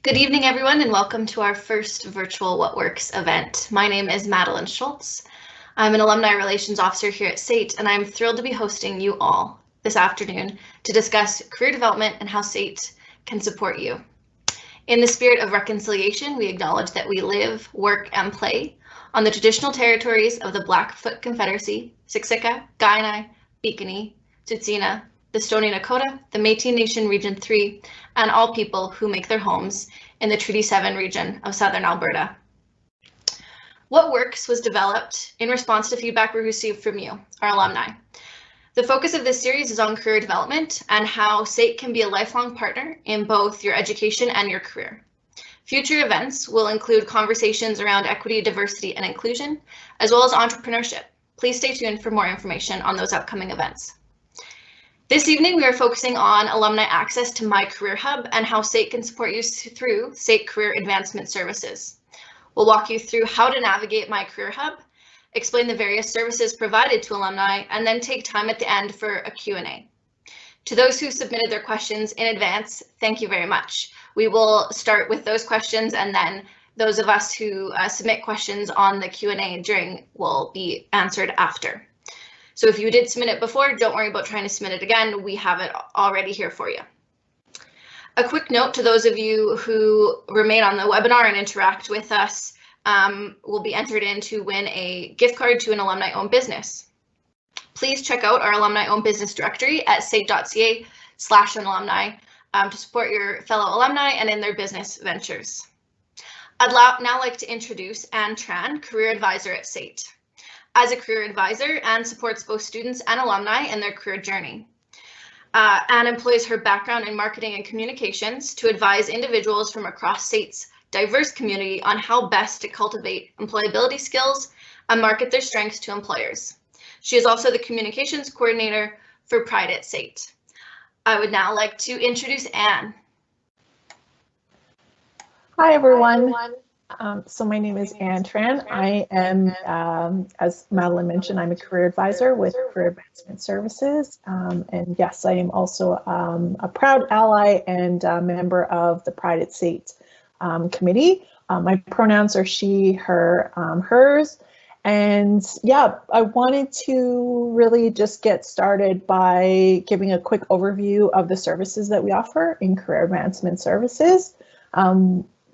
Good evening, everyone, and welcome to our first virtual What Works event. My name is Madeline Schultz. I'm an Alumni Relations Officer here at SAIT, and I'm thrilled to be hosting you all this afternoon to discuss career development and how SAIT can support you. In the spirit of reconciliation, we acknowledge that we live, work, and play on the traditional territories of the Blackfoot Confederacy, Siksika, Kainai, Piikani, Tsuut'ina, the Stoney Nakoda, the Métis Nation Region 3, and all people who make their homes in the Treaty 7 region of Southern Alberta. What Works was developed in response to feedback we received from you, our alumni. The focus of this series is on career development and how SAIT can be a lifelong partner in both your education and your career. Future events will include conversations around equity, diversity, and inclusion, as well as entrepreneurship. Please stay tuned for more information on those upcoming events. This evening, we are focusing on alumni access to My Career Hub and how SAIT can support you through SAIT Career Advancement Services. We'll walk you through how to navigate My Career Hub, explain the various services provided to alumni, and then take time at the end for a Q&A. To those who submitted their questions in advance, thank you very much. We will start with those questions, and then those of us who submit questions on the Q&A during will be answered after. So if you did submit it before, don't worry about trying to submit it again. We have it already here for you. A quick note to those of you who remain on the webinar and interact with us will be entered in to win a gift card to an alumni-owned business. Please check out our alumni-owned business directory at sait.ca/alumni to support your fellow alumni and in their business ventures. I'd now like to introduce Anne Tran, Career Advisor at SAIT. As a career advisor, Anne supports both students and alumni in their career journey. Anne employs her background in marketing and communications to advise individuals from across SAIT's diverse community on how best to cultivate employability skills and market their strengths to employers. She is also the communications coordinator for Pride at SAIT. I would now like to introduce Anne. Hi, everyone. So my name is Anne Tran. I am, as Madeline mentioned, I'm a career advisor with Career Advancement Services. And yes, I am also a proud ally and a member of the Pride at SAIT committee. My pronouns are she, her, hers. And yeah, I wanted to really just get started by giving a quick overview of the services that we offer in Career Advancement Services.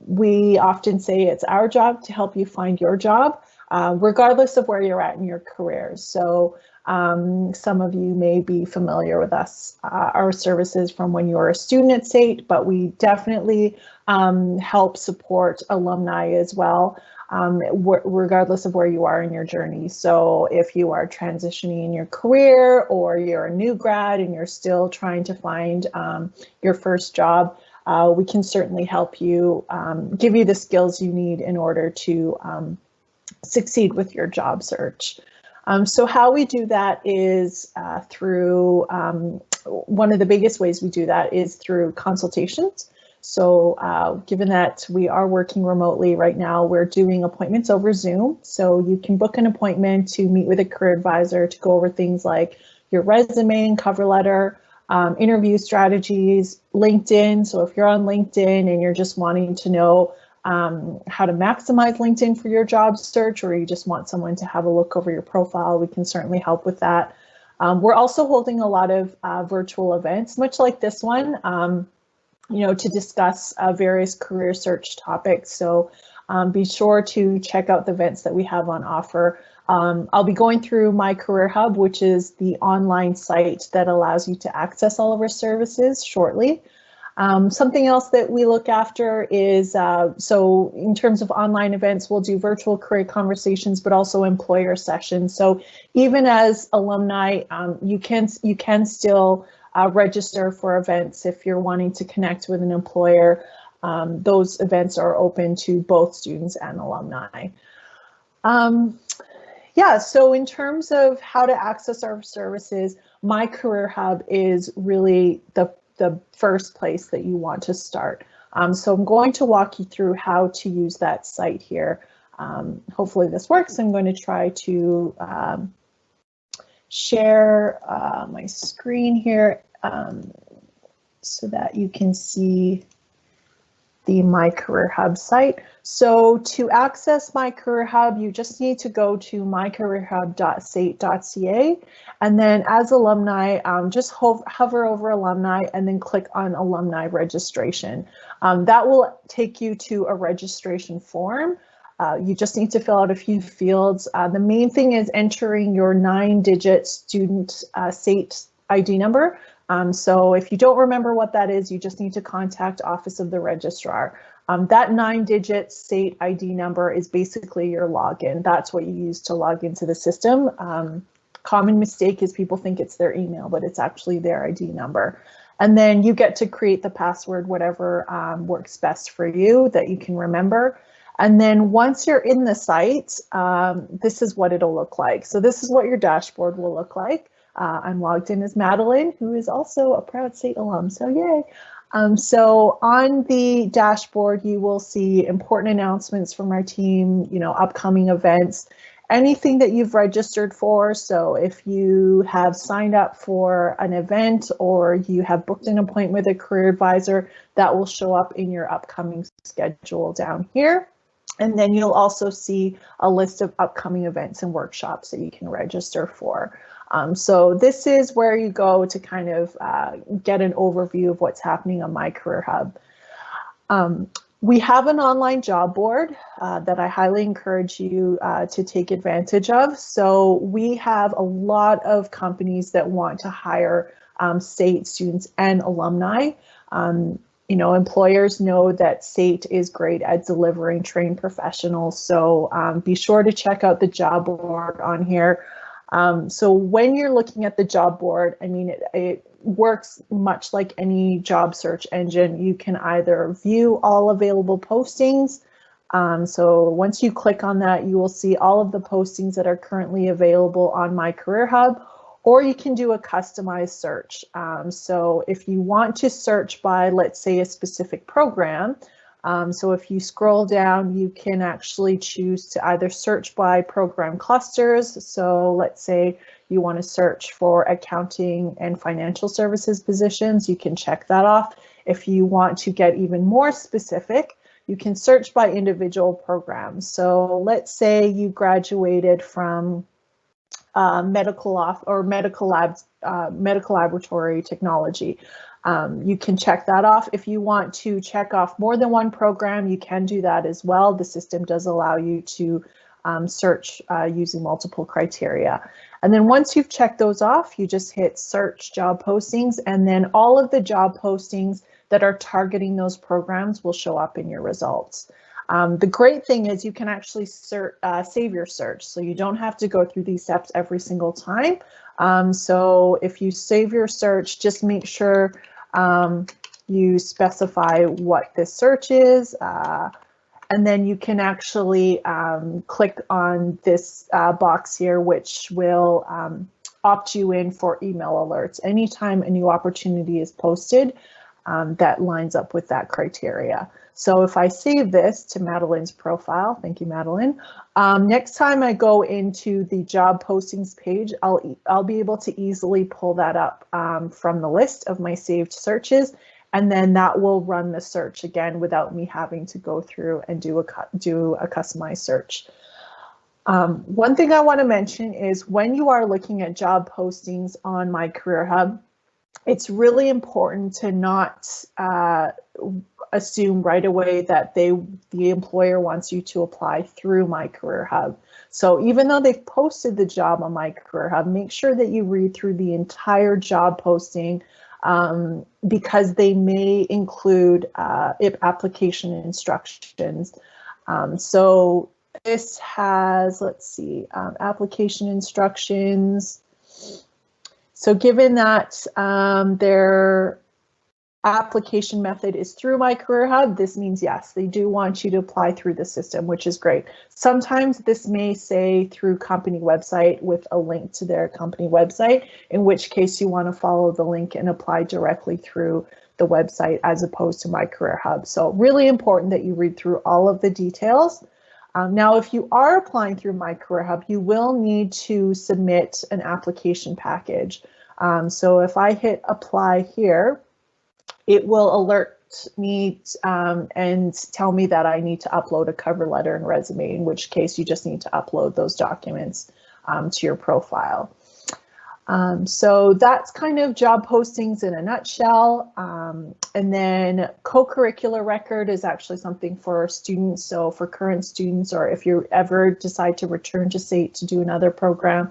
We often say it's our job to help you find your job, regardless of where you're at in your career. So some of you may be familiar with us, our services from when you're a student at SAIT, but we definitely help support alumni as well, regardless of where you are in your journey. So if you are transitioning in your career or you're a new grad and you're still trying to find your first job, we can certainly help you, give you the skills you need in order to succeed with your job search. So how we do that is through, one of the biggest ways we do that is through consultations. So given that we are working remotely right now, we're doing appointments over Zoom. So you can book an appointment to meet with a career advisor to go over things like your resume and cover letter, interview strategies, LinkedIn. So if you're on LinkedIn and you're just wanting to know how to maximize LinkedIn for your job search, or you just want someone to have a look over your profile, we can certainly help with that. We're also holding a lot of virtual events, much like this one, to discuss various career search topics. So be sure to check out the events that we have on offer. I'll be going through My Career Hub, which is the online site that allows you to access all of our services shortly. Something else that we look after is, so in terms of online events, we'll do virtual career conversations, but also employer sessions. So even as alumni, you can still register for events if you're wanting to connect with an employer. Those events are open to both students and alumni. Yeah, so in terms of how to access our services, My Career Hub is really the first place that you want to start. So I'm going to walk you through how to use that site here. Hopefully this works. I'm going to try to share my screen here so that you can see the My Career Hub site. So to access My Career Hub, you just need to go to mycareerhub.sait.ca, and then as alumni, just hover over alumni and then click on alumni registration. That will take you to a registration form. You just need to fill out a few fields. The main thing is entering your 9-digit student SAIT ID number. So if you don't remember what that is, you just need to contact Office of the Registrar. That 9-digit SAIT ID number is basically your login. That's what you use to log into the system. Common mistake is people think it's their email, but it's actually their ID number. And then you get to create the password, whatever works best for you that you can remember. And then once you're in the site, this is what it'll look like. So this is what your dashboard will look like. I'm logged in as Madeline, who is also a proud SAIT alum, so yay. So on the dashboard, you will see important announcements from our team, upcoming events, anything that you've registered for. So if you have signed up for an event or you have booked an appointment with a career advisor, that will show up in your upcoming schedule down here. And then you'll also see a list of upcoming events and workshops that you can register for. So this is where you go to kind of get an overview of what's happening on My Career Hub. We have an online job board that I highly encourage you to take advantage of. So we have a lot of companies that want to hire SAIT students and alumni. Employers know that SAIT is great at delivering trained professionals. So be sure to check out the job board on here. So when you're looking at the job board, it works much like any job search engine. You can either view all available postings. So once you click on that, you will see all of the postings that are currently available on My Career Hub, or you can do a customized search. So if you want to search by, let's say, a specific program, so if you scroll down, you can actually choose to either search by program clusters. So let's say you want to search for accounting and financial services positions, you can check that off. If you want to get even more specific, you can search by individual programs. So let's say you graduated from medical laboratory technology. You can check that off. If you want to check off more than one program, you can do that as well. The system does allow you to search using multiple criteria. And then once you've checked those off, you just hit search job postings, and then all of the job postings that are targeting those programs will show up in your results. The great thing is you can actually save your search, so you don't have to go through these steps every single time. So if you save your search, just make sure you specify what this search is, and then you can actually click on this box here, which will opt you in for email alerts. Anytime a new opportunity is posted, that lines up with that criteria. So if I save this to Madeline's profile, thank you, Madeline. Next time I go into the job postings page, I'll be able to easily pull that up from the list of my saved searches, and then that will run the search again without me having to go through and do a customized search. One thing I want to mention is when you are looking at job postings on My Career Hub, it's really important to not assume right away that the employer wants you to apply through My Career Hub. So even though they've posted the job on My Career Hub, make sure that you read through the entire job posting, because they may include application instructions. So this has, let's see, application instructions. So given that their application method is through My Career Hub, this means yes, they do want you to apply through the system, which is great. Sometimes this may say through company website with a link to their company website, in which case you want to follow the link and apply directly through the website as opposed to My Career Hub. So really important that you read through all of the details. Now, if you are applying through My Career Hub, you will need to submit an application package. So if I hit apply here, it will alert me and tell me that I need to upload a cover letter and resume, in which case you just need to upload those documents to your profile. So that's kind of job postings in a nutshell. And then co-curricular record is actually something for students. So for current students, or if you ever decide to return to SAIT to do another program,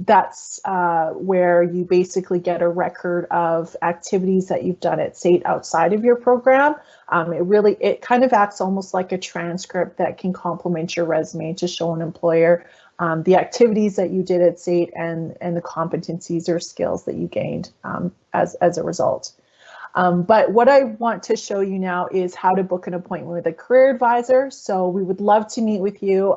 that's where you basically get a record of activities that you've done at SAIT outside of your program. It kind of acts almost like a transcript that can complement your resume to show an employer the activities that you did at SAIT and the competencies or skills that you gained as a result. But what I want to show you now is how to book an appointment with a career advisor. So we would love to meet with you.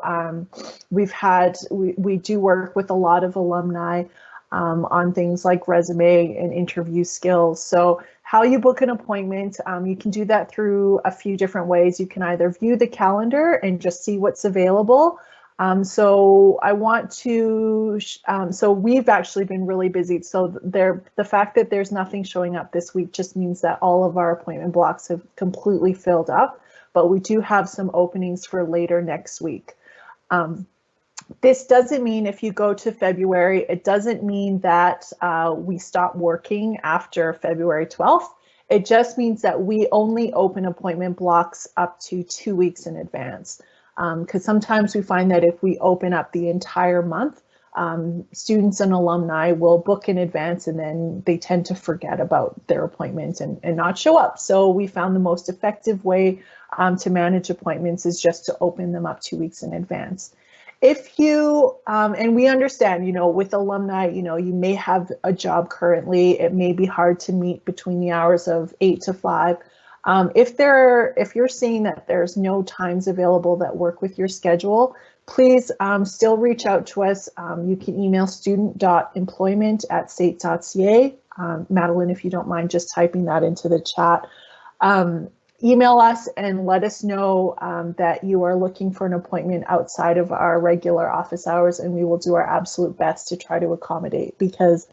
We do work with a lot of alumni on things like resume and interview skills. So how you book an appointment, you can do that through a few different ways. You can either view the calendar and just see what's available. So we've actually been really busy. So the fact that there's nothing showing up this week just means that all of our appointment blocks have completely filled up, but we do have some openings for later next week. This doesn't mean if you go to February, it doesn't mean that we stop working after February 12th. It just means that we only open appointment blocks up to 2 weeks in advance. Because sometimes we find that if we open up the entire month, students and alumni will book in advance and then they tend to forget about their appointments and not show up. So we found the most effective way to manage appointments is just to open them up 2 weeks in advance. If you, and we understand, with alumni, you may have a job currently, it may be hard to meet between the hours of 8 to 5. If you're seeing that there's no times available that work with your schedule, please still reach out to us. You can email student.employment@sait.ca. Madeline, if you don't mind just typing that into the chat. Email us and let us know that you are looking for an appointment outside of our regular office hours, and we will do our absolute best to try to accommodate, because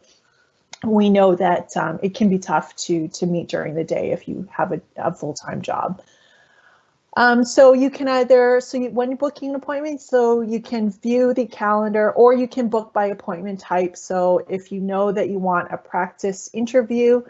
we know that it can be tough to meet during the day if you have a full-time job. So you can when you're booking an appointment, so you can view the calendar or you can book by appointment type. So if you know that you want a practice interview,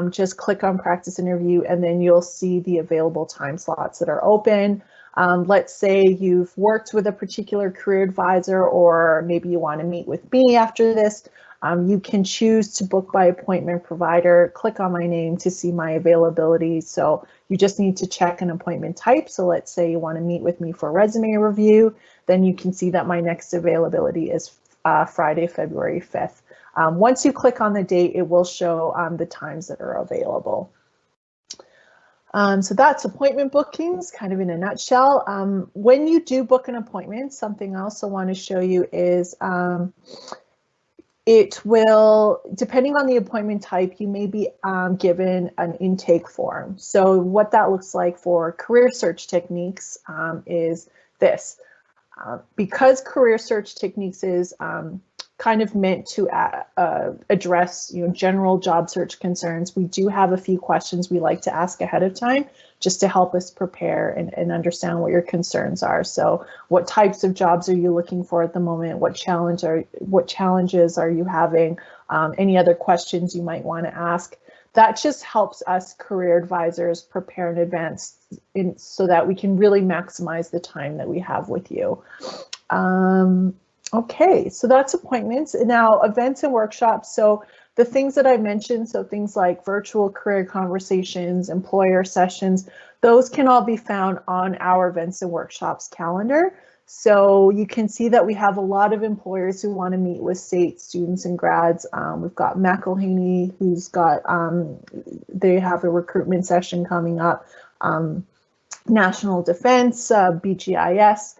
just click on practice interview and then you'll see the available time slots that are open. Let's say you've worked with a particular career advisor, or maybe you want to meet with me after this. You can choose to book by appointment provider, click on my name to see my availability. So you just need to check an appointment type. So let's say you want to meet with me for resume review, then you can see that my next availability is Friday, February 5th. Once you click on the date, it will show the times that are available. So that's appointment bookings, kind of in a nutshell. When you do book an appointment, something else I want to show you is it will, depending on the appointment type, you may be given an intake form. So what that looks like for career search techniques is this. Because career search techniques is kind of meant to address general job search concerns, we do have a few questions we like to ask ahead of time just to help us prepare and understand what your concerns are. So what types of jobs are you looking for at the moment? What challenges are you having? Any other questions you might want to ask? That just helps us career advisors prepare in advance so that we can really maximize the time that we have with you. Okay, so that's appointments. Now, events and workshops. So the things that I mentioned, so things like virtual career conversations, employer sessions, those can all be found on our events and workshops calendar. So you can see that we have a lot of employers who want to meet with SAIT students and grads. We've got McElhaney, who's got, they have a recruitment session coming up, National Defense, BGIS.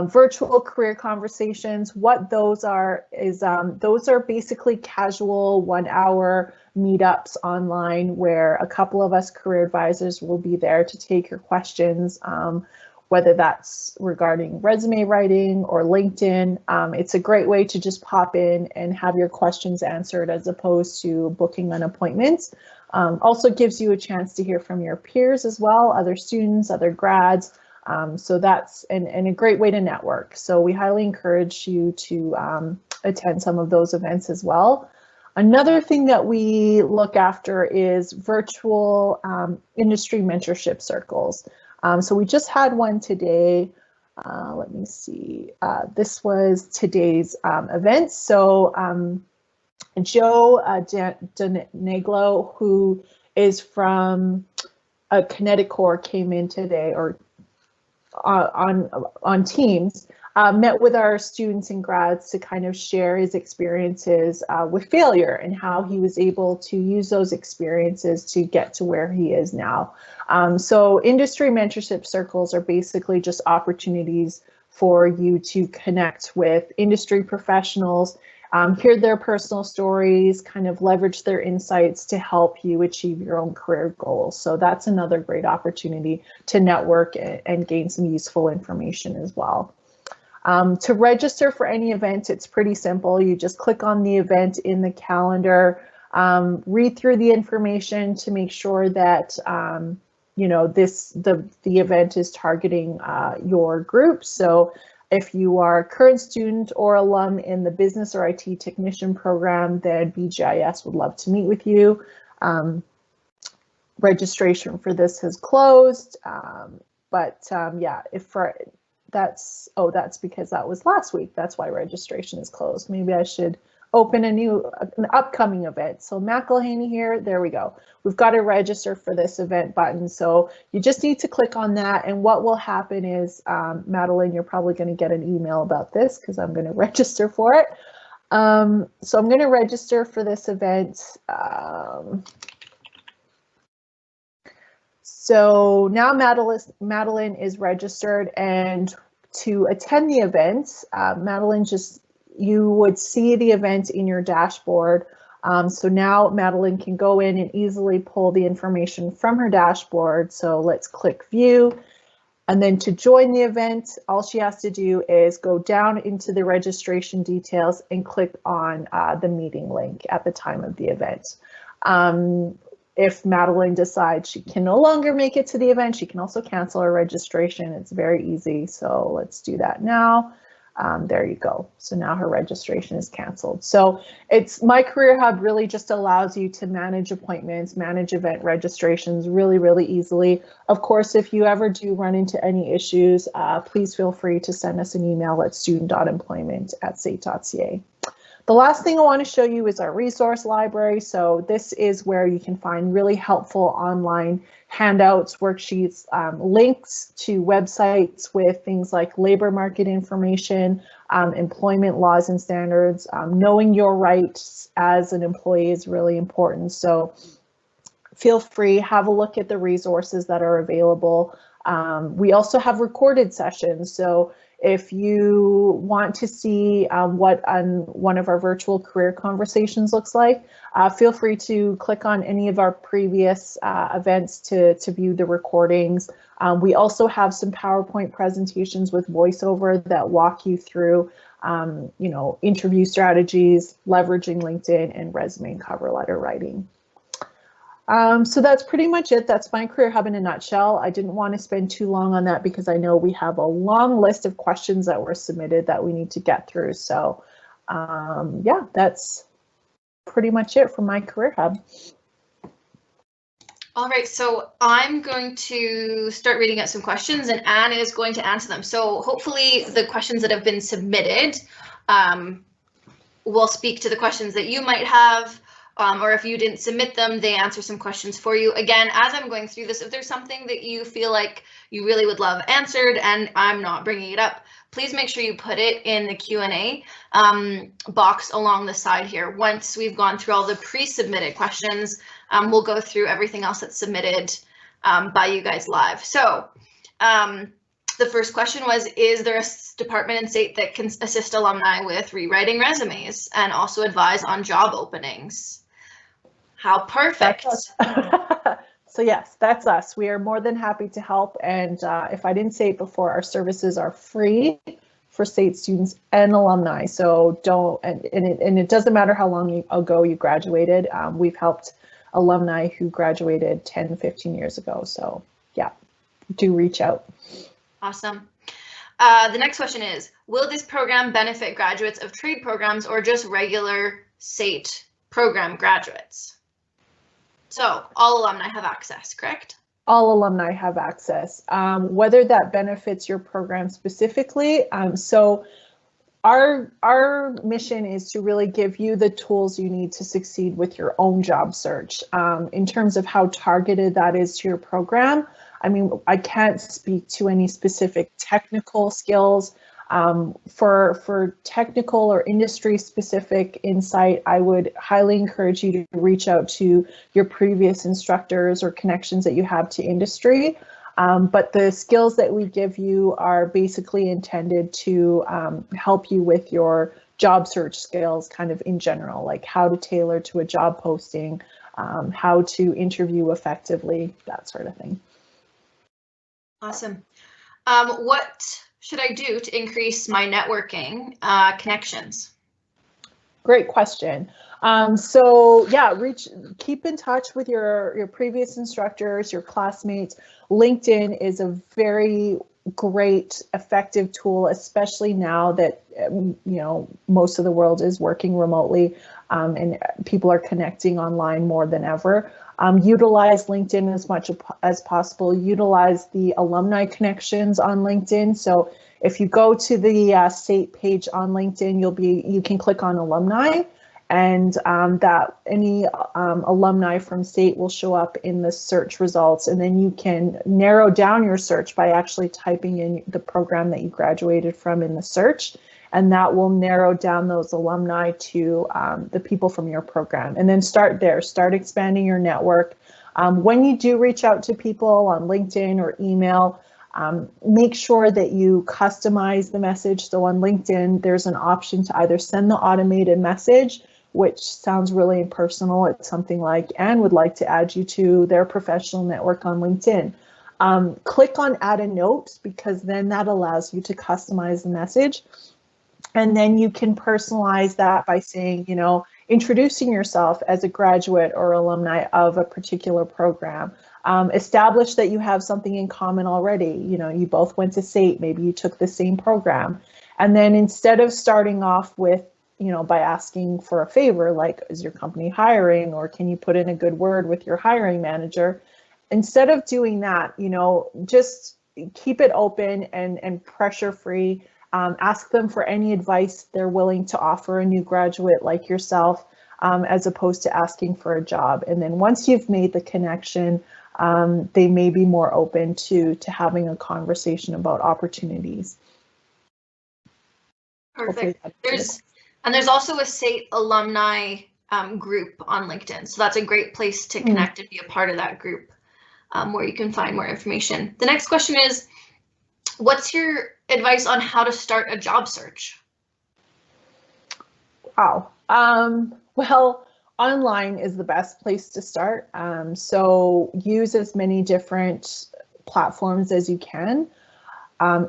Virtual career conversations, what those are is those are basically casual 1 hour meetups online where a couple of us career advisors will be there to take your questions, whether that's regarding resume writing or LinkedIn. It's a great way to just pop in and have your questions answered as opposed to booking an appointment. Also gives you a chance to hear from your peers as well, other students, other grads. So that's and a great way to network. So we highly encourage you to attend some of those events as well. Another thing that we look after is virtual industry mentorship circles. So we just had one today. Let me see. This was today's event. So Joe Deneglo, who is from Connecticut, came in today, or on Teams, met with our students and grads to kind of share his experiences with failure and how he was able to use those experiences to get to where he is now. So industry mentorship circles are basically just opportunities for you to connect with industry professionals, hear their personal stories, kind of leverage their insights to help you achieve your own career goals. So that's another great opportunity to network and gain some useful information as well. To register for any event, it's pretty simple. You just click on the event in the calendar, read through the information to make sure that you know the event is targeting your group. So if you are a current student or alum in the business or IT technician program, then BGIS would love to meet with you. Registration for this has closed, yeah, that's because that was last week. That's why registration is closed. Maybe I should open an upcoming event. So McElhaney here, there we go. We've got a register for this event button. So you just need to click on that. And what will happen is, Madeline, you're probably going to get an email about this because I'm going to register for it. So I'm going to register for this event. So now Madeline is registered, and to attend the event, Madeline, you would see the event in your dashboard. So now Madeline can go in and easily pull the information from her dashboard. So let's click view. And then to join the event, all she has to do is go down into the registration details and click on the meeting link at the time of the event. If Madeline decides she can no longer make it to the event, she can also cancel her registration. It's very easy. So let's do that now. There you go. So now her registration is canceled. So My Career Hub really just allows you to manage appointments, manage event registrations really, really easily. Of course, if you ever do run into any issues, please feel free to send us an email at student.employment@sait.ca. The last thing I want to show you is our resource library. So this is where you can find really helpful online handouts, worksheets, links to websites with things like labor market information, employment laws and standards. Knowing your rights as an employee is really important. So feel free, have a look at the resources that are available. We also have recorded sessions. So if you want to see what one of our virtual career conversations looks like, feel free to click on any of our previous events to view the recordings. We also have some PowerPoint presentations with voiceover that walk you through interview strategies, leveraging LinkedIn, and resume and cover letter writing. So that's pretty much it. That's My Career Hub in a nutshell. I didn't want to spend too long on that because I know we have a long list of questions that were submitted that we need to get through. So yeah, that's pretty much it for My Career Hub. All right, so I'm going to start reading out some questions and Anne is going to answer them. So hopefully the questions that have been submitted will speak to the questions that you might have. Or if you didn't submit them, they answer some questions for you. Again, as I'm going through this, if there's something that you feel like you really would love answered and I'm not bringing it up, please make sure you put it in the Q&A box along the side here. Once we've gone through all the pre-submitted questions, we'll go through everything else that's submitted by you guys live. So the first question was, is there a department in SAIT that can assist alumni with rewriting resumes and also advise on job openings? How perfect. So yes, that's us. We are more than happy to help. And if I didn't say it before, our services are free for SAIT students and alumni. So it doesn't matter how long ago you graduated. We've helped alumni who graduated 10, 15 years ago. So yeah, do reach out. Awesome. The next question is, will this program benefit graduates of trade programs or just regular SAIT program graduates? So all alumni have access, correct? All alumni have access, whether that benefits your program specifically. So our mission is to really give you the tools you need to succeed with your own job search. In terms of how targeted that is to your program, I mean, I can't speak to any specific technical skills. For technical or industry specific insight, I would highly encourage you to reach out to your previous instructors or connections that you have to industry. But the skills that we give you are basically intended to help you with your job search skills kind of in general, like how to tailor to a job posting, how to interview effectively, that sort of thing. Awesome. What should I do to increase my networking connections? Great question. So yeah, keep in touch with your previous instructors, your classmates. LinkedIn is a very great, effective tool, especially now that most of the world is working remotely and people are connecting online more than ever. Utilize LinkedIn as much as possible. Utilize the alumni connections on LinkedIn. So if you go to the SAIT page on LinkedIn, you can click on alumni, and that any alumni from SAIT will show up in the search results, and then you can narrow down your search by actually typing in the program that you graduated from in the search, and that will narrow down those alumni to the people from your program. And then start there, start expanding your network. When you do reach out to people on LinkedIn or email, make sure that you customize the message. So on LinkedIn, there's an option to either send the automated message, which sounds really impersonal. It's something like, Anne would like to add you to their professional network on LinkedIn. Click on add a note, because then that allows you to customize the message. And then you can personalize that by saying, introducing yourself as a graduate or alumni of a particular program. Establish that you have something in common already. You both went to SAIT, maybe you took the same program. And then instead of starting off with, by asking for a favor, like, is your company hiring, or can you put in a good word with your hiring manager? Instead of doing that, just keep it open and pressure free. Ask them for any advice they're willing to offer a new graduate like yourself, as opposed to asking for a job. And then once you've made the connection, they may be more open to having a conversation about opportunities. Perfect. There's also a SAIT Alumni group on LinkedIn. So that's a great place to connect and be a part of that group where you can find more information. The next question is, what's your advice on how to start a job search? Wow. Well, online is the best place to start. So use as many different platforms as you can.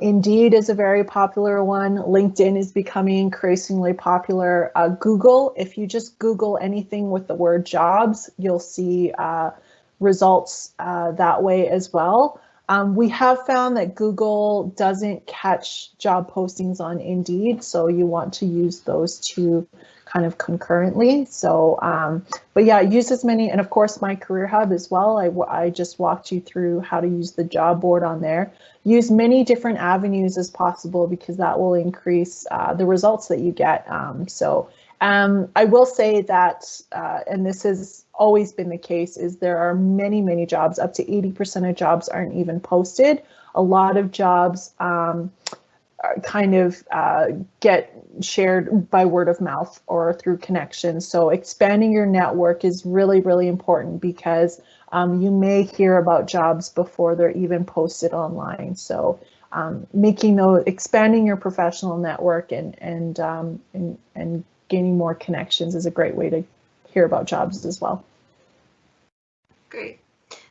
Indeed is a very popular one. LinkedIn is becoming increasingly popular. Google, if you just Google anything with the word jobs, you'll see results that way as well. We have found that Google doesn't catch job postings on Indeed, so you want to use those two kind of concurrently. So, but yeah, use as many, and of course my Career Hub as well. I just walked you through how to use the job board on there. Use many different avenues as possible, because that will increase the results that you get. I will say that, and this has always been the case, is there are many, many jobs, up to 80% of jobs aren't even posted. A lot of jobs get shared by word of mouth or through connections. So expanding your network is really, really important, because you may hear about jobs before they're even posted online. So expanding your professional network and gaining more connections is a great way to hear about jobs as well. Great.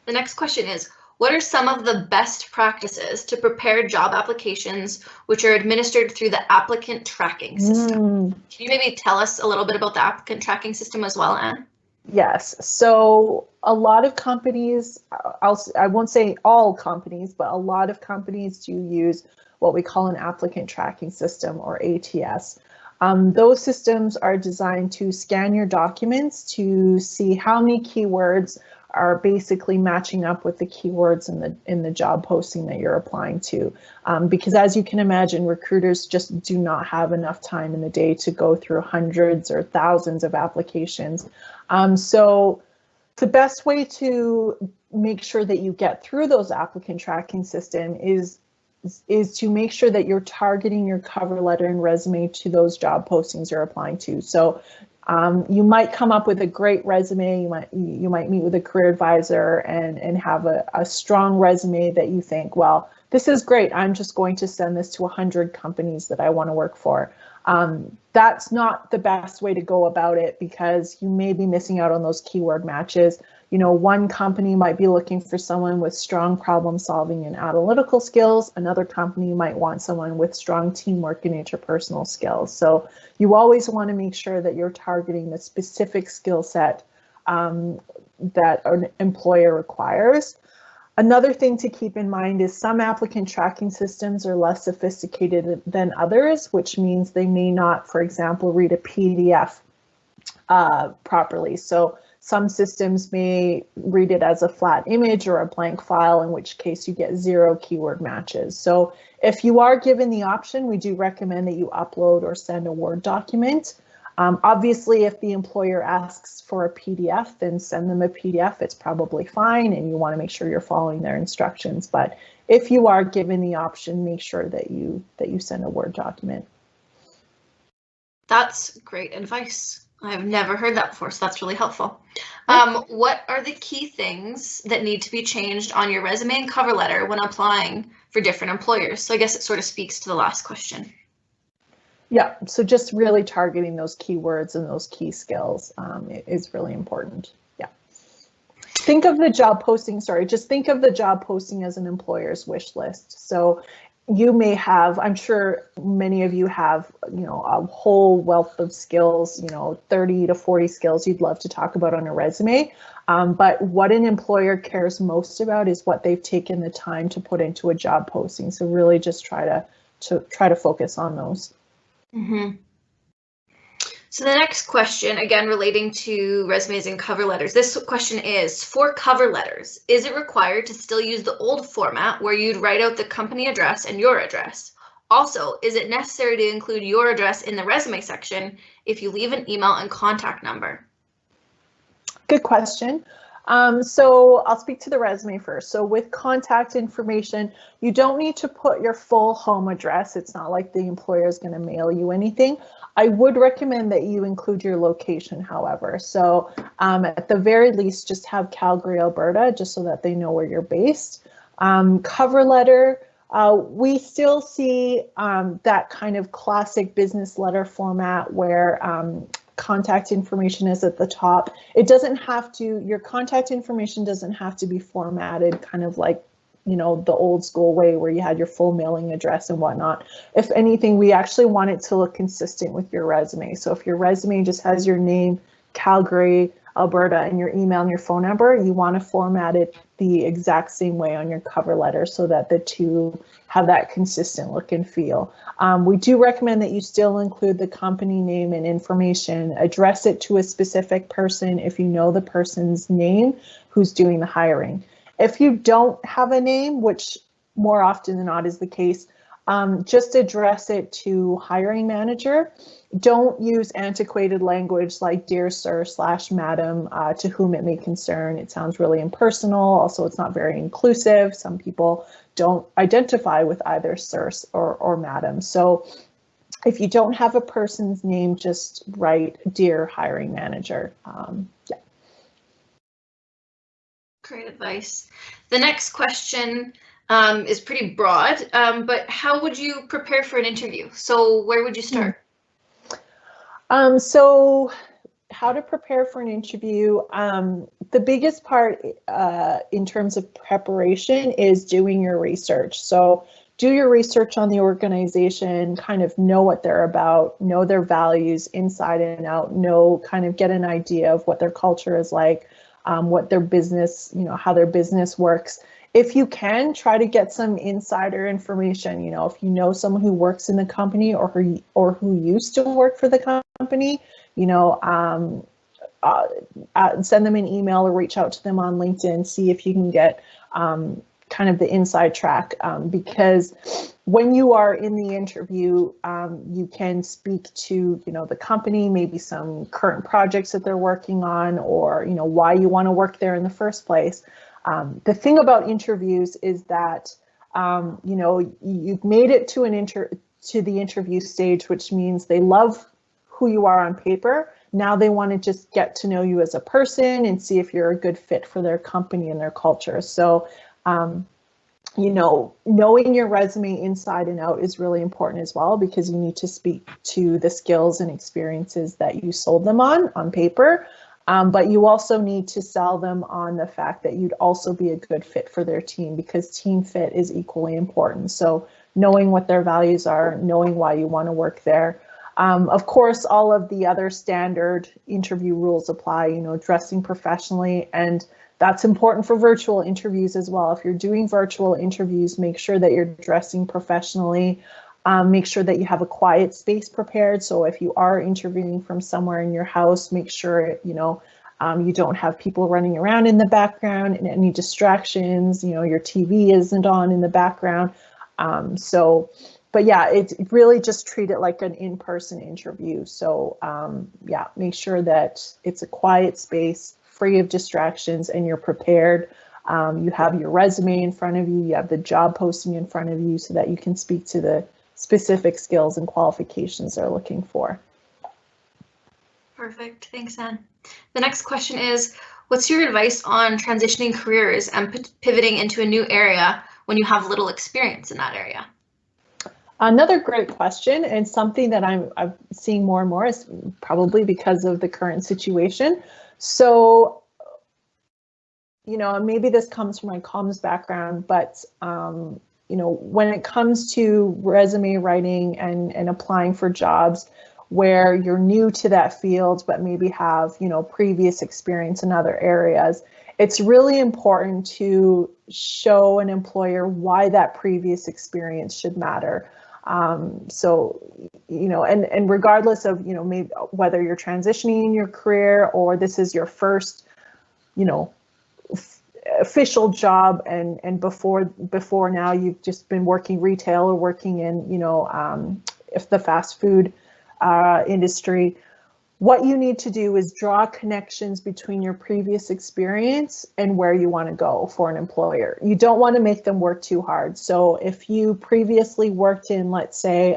The next question is, what are some of the best practices to prepare job applications which are administered through the applicant tracking system? Can you maybe tell us a little bit about the applicant tracking system as well, Anne? Yes. So a lot of companies, I won't say all companies, but a lot of companies do use what we call an applicant tracking system, or ATS. Those systems are designed to scan your documents to see how many keywords are basically matching up with the keywords in the job posting that you're applying to. Because as you can imagine, recruiters just do not have enough time in the day to go through hundreds or thousands of applications. So the best way to make sure that you get through those applicant tracking system is to make sure that you're targeting your cover letter and resume to those job postings you're applying to. So you might come up with a great resume. You might meet with a career advisor and have a strong resume that you think, well, this is great. I'm just going to send this to 100 companies that I want to work for. That's not the best way to go about it, because you may be missing out on those keyword matches. You know, one company might be looking for someone with strong problem solving and analytical skills. Another company might want someone with strong teamwork and interpersonal skills. So you always want to make sure that you're targeting the specific skill set that an employer requires. Another thing to keep in mind is some applicant tracking systems are less sophisticated than others, which means they may not, for example, read a PDF properly. So some systems may read it as a flat image or a blank file, in which case you get 0 keyword matches. So if you are given the option, we do recommend that you upload or send a Word document. Obviously, if the employer asks for a PDF, then send them a PDF. It's probably fine, and you want to make sure you're following their instructions. But if you are given the option, make sure that you send a Word document. That's great advice. I've never heard that before, so that's really helpful. What are the key things that need to be changed on your resume and cover letter when applying for different employers? So I guess it sort of speaks to the last question. Yeah, so just really targeting those keywords and those key skills is really important. Yeah. Think of the job posting, just think of the job posting as an employer's wish list. So you may have, I'm sure many of you have, a whole wealth of skills, 30 to 40 skills you'd love to talk about on a resume. But what an employer cares most about is what they've taken the time to put into a job posting. So really just try to focus on those. Mm-hmm. So the next question, again relating to resumes and cover letters. This question is, for cover letters, is it required to still use the old format where you'd write out the company address and your address? Also, is it necessary to include your address in the resume section if you leave an email and contact number? Good question. So I'll speak to the resume first. So with contact information, you don't need to put your full home address. It's not like the employer is going to mail you anything. I would recommend that you include your location, however. So at the very least, just have Calgary, Alberta, just so that they know where you're based. Cover letter, we still see that kind of classic business letter format where contact information is at the top. It doesn't have to, your contact information doesn't have to be formatted kind of like, the old school way where you had your full mailing address and whatnot. If anything, we actually want it to look consistent with your resume. So if your resume just has your name, Calgary, Alberta, and your email and your phone number, you want to format it the exact same way on your cover letter so that the two have that consistent look and feel. We do recommend that you still include the company name and information, address it to a specific person if you know the person's name who's doing the hiring. If you don't have a name, which more often than not is the case, just address it to hiring manager. Don't use antiquated language like dear sir / madam to whom it may concern. It sounds really impersonal. Also, it's not very inclusive. Some people don't identify with either sir or madam. So if you don't have a person's name, just write dear hiring manager. Yeah. Great advice. The next question is pretty broad, but how would you prepare for an interview? So where would you start? So how to prepare for an interview. The biggest part in terms of preparation is doing your research. So do your research on the organization, kind of know what they're about, know their values inside and out, kind of get an idea of what their culture is like, what their business, how their business works. If you can, try to get some insider information. If you know someone who works in the company or who used to work for the company, send them an email or reach out to them on LinkedIn, see if you can get kind of the inside track, because when you are in the interview, you can speak to, the company, maybe some current projects that they're working on, or, why you want to work there in the first place. The thing about interviews is that, you've made it to the interview stage, which means they love who you are on paper. Now they want to just get to know you as a person and see if you're a good fit for their company and their culture. So, knowing your resume inside and out is really important as well, because you need to speak to the skills and experiences that you sold them on paper. But you also need to sell them on the fact that you'd also be a good fit for their team, because team fit is equally important. So knowing what their values are, knowing why you want to work there. Of course, all of the other standard interview rules apply, dressing professionally, and that's important for virtual interviews as well. If you're doing virtual interviews, make sure that you're dressing professionally. Make sure that you have a quiet space prepared. So if you are interviewing from somewhere in your house, make sure, you don't have people running around in the background and any distractions, your TV isn't on in the background. But yeah, it really just treat it like an in-person interview. So yeah, make sure that it's a quiet space, free of distractions, and you're prepared. You have your resume in front of you, you have the job posting in front of you, so that you can speak to the specific skills and qualifications they're looking for. Perfect, thanks, Anne. The next question is, what's your advice on transitioning careers and pivoting into a new area when you have little experience in that area? Another great question, and something that I'm seeing more and more, is probably because of the current situation. So, maybe this comes from my comms background, but when it comes to resume writing and applying for jobs where you're new to that field, but maybe have, previous experience in other areas, it's really important to show an employer why that previous experience should matter. So, and regardless of, maybe whether you're transitioning in your career or this is your first, official job, and before now you've just been working retail or working in, if the fast food industry, what you need to do is draw connections between your previous experience and where you want to go for an employer. You don't want to make them work too hard. So if you previously worked in, let's say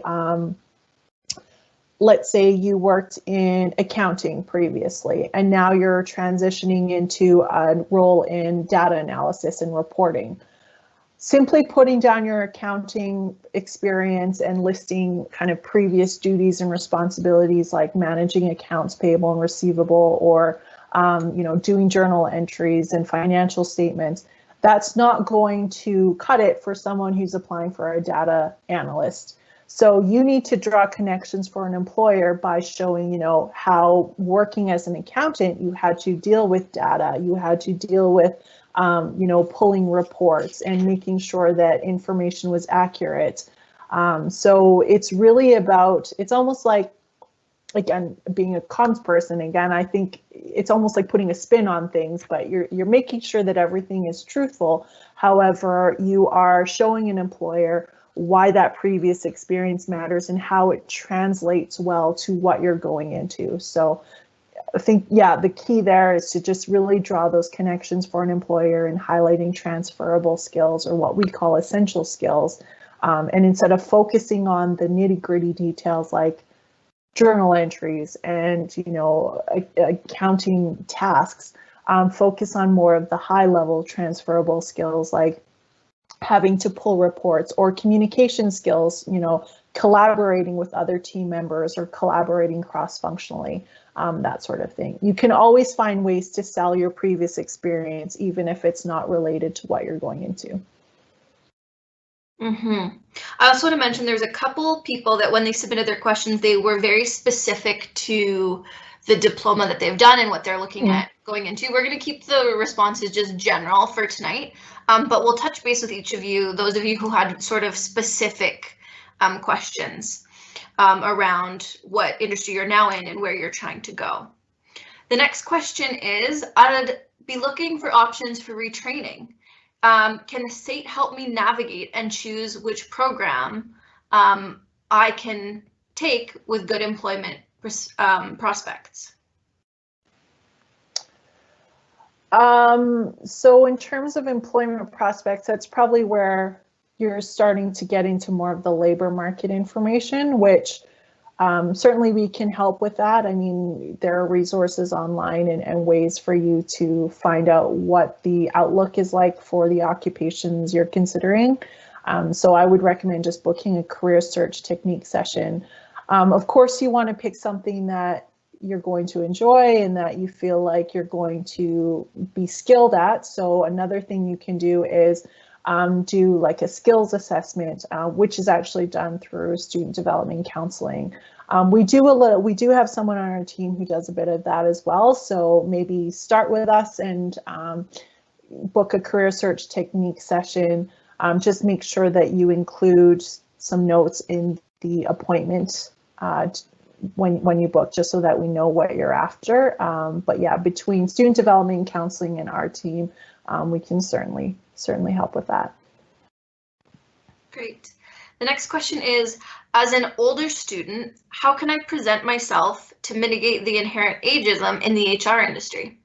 you worked in accounting previously, and now you're transitioning into a role in data analysis and reporting. Simply putting down your accounting experience and listing kind of previous duties and responsibilities, like managing accounts payable and receivable, or doing journal entries and financial statements, that's not going to cut it for someone who's applying for a data analyst. So you need to draw connections for an employer by showing, how working as an accountant, you had to deal with data, you had to deal with, pulling reports and making sure that information was accurate. So it's really about, it's almost like, again, being a comms person, again, I think it's almost like putting a spin on things, but you're making sure that everything is truthful. However, you are showing an employer why that previous experience matters and how it translates well to what you're going into. So I think, yeah, the key there is to just really draw those connections for an employer and highlighting transferable skills, or what we call essential skills. And instead of focusing on the nitty-gritty details like journal entries and, accounting tasks, focus on more of the high-level transferable skills like having to pull reports, or communication skills, collaborating with other team members or collaborating cross-functionally, that sort of thing. You can always find ways to sell your previous experience, even if it's not related to what you're going into. I also want to mention there's a couple people that when they submitted their questions, they were very specific to the diploma that they've done and what they're looking at going into. We're going to keep the responses just general for tonight, but we'll touch base with each of you, those of you who had sort of specific questions around what industry you're now in and where you're trying to go. The next question is, I'd be looking for options for retraining. Can the SAIT help me navigate and choose which program I can take with good employment prospects? So in terms of employment prospects, that's probably where you're starting to get into more of the labor market information, which certainly we can help with that. I mean, there are resources online and ways for you to find out what the outlook is like for the occupations you're considering. So I would recommend just booking a career search technique session. Of course, you want to pick something that you're going to enjoy and that you feel like you're going to be skilled at. So another thing you can do is do like a skills assessment, which is actually done through student development counseling. We do have someone on our team who does a bit of that as well. So maybe start with us and book a career search technique session. Just make sure that you include some notes in the appointment when you book, just so that we know what you're after. But yeah, between student development counseling and our team, we can certainly help with that. Great. The next question is, as an older student, how can I present myself to mitigate the inherent ageism in the HR industry?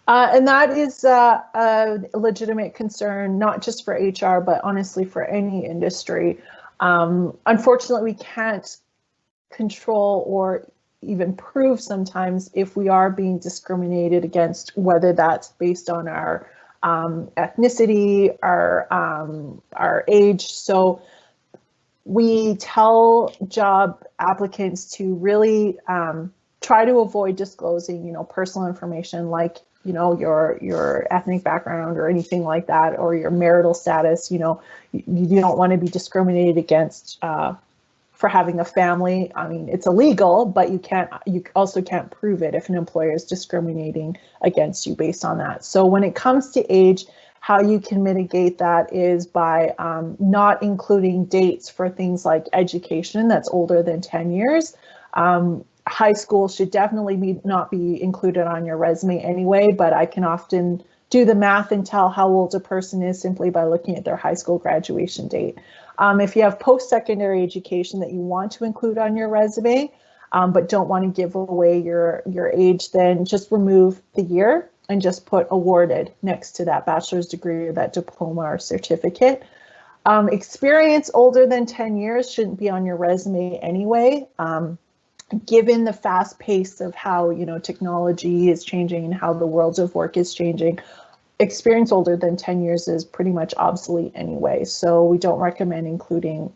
And that is a legitimate concern, not just for HR, but honestly for any industry. Unfortunately, we can't control or even prove sometimes if we are being discriminated against, whether that's based on our ethnicity, our age. So we tell job applicants to really try to avoid disclosing, personal information like, your ethnic background or anything like that, or your marital status. You don't want to be discriminated against for having a family. I mean, it's illegal, but you also can't prove it if an employer is discriminating against you based on that. So when it comes to age, how you can mitigate that is by not including dates for things like education that's older than 10 years. High school should definitely not be included on your resume anyway, but I can often do the math and tell how old a person is simply by looking at their high school graduation date. If you have post-secondary education that you want to include on your resume, but don't want to give away your age, then just remove the year and just put awarded next to that bachelor's degree or that diploma or certificate. Experience older than 10 years shouldn't be on your resume anyway. Given the fast pace of how technology is changing and how the world of work is changing, experience older than 10 years is pretty much obsolete anyway. So we don't recommend including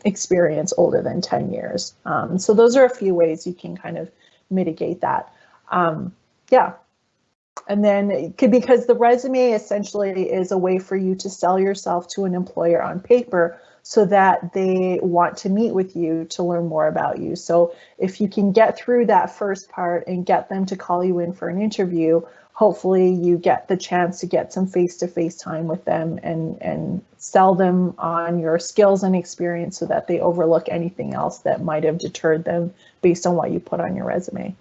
experience older than 10 years. So those are a few ways you can kind of mitigate that. Yeah. And then because the resume essentially is a way for you to sell yourself to an employer on paper so that they want to meet with you to learn more about you. So if you can get through that first part and get them to call you in for an interview, hopefully you get the chance to get some face-to-face time with them and sell them on your skills and experience so that they overlook anything else that might have deterred them based on what you put on your resume.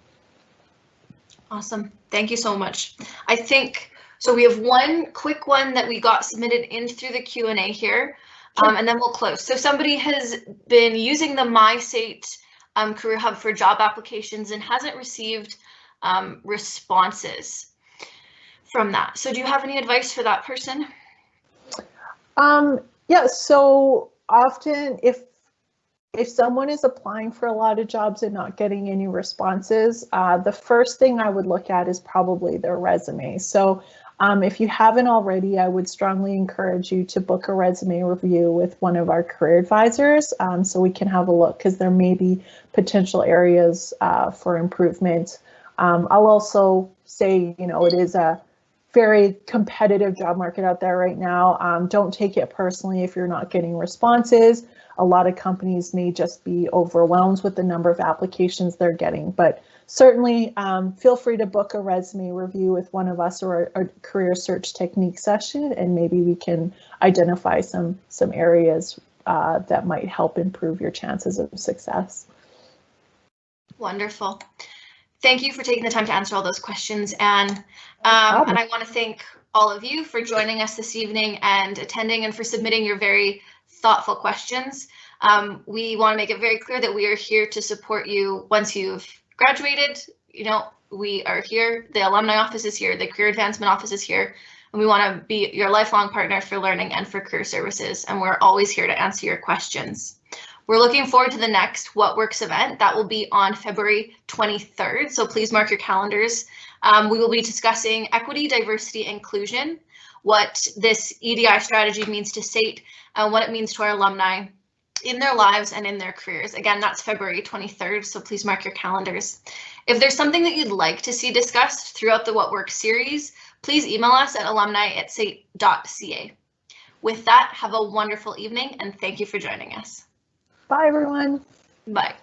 Awesome. Thank you so much. I think, so we have one quick one that we got submitted in through the Q&A here, and then we'll close. So somebody has been using the MySAIT Career Hub for job applications and hasn't received responses from that. So do you have any advice for that person? Yeah, so often if someone is applying for a lot of jobs and not getting any responses, the first thing I would look at is probably their resume. So if you haven't already, I would strongly encourage you to book a resume review with one of our career advisors so we can have a look, because there may be potential areas for improvement. I'll also say, it is very competitive job market out there right now. Don't take it personally if you're not getting responses. A lot of companies may just be overwhelmed with the number of applications they're getting, but certainly feel free to book a resume review with one of us or a career search technique session, and maybe we can identify some areas that might help improve your chances of success. Wonderful. Thank you for taking the time to answer all those questions, Anne. And I want to thank all of you for joining us this evening and attending, and for submitting your very thoughtful questions. We want to make it very clear that we are here to support you once you've graduated. You know, we are here. The alumni office is here. The career advancement office is here. And we want to be your lifelong partner for learning and for career services. And we're always here to answer your questions. We're looking forward to the next What Works event. That will be on February 23rd, so please mark your calendars. We will be discussing equity, diversity, inclusion, what this EDI strategy means to SAIT, and what it means to our alumni in their lives and in their careers. Again, that's February 23rd, so please mark your calendars. If there's something that you'd like to see discussed throughout the What Works series, please email us at alumni@sait.ca. With that, have a wonderful evening, and thank you for joining us. Bye, everyone. Bye.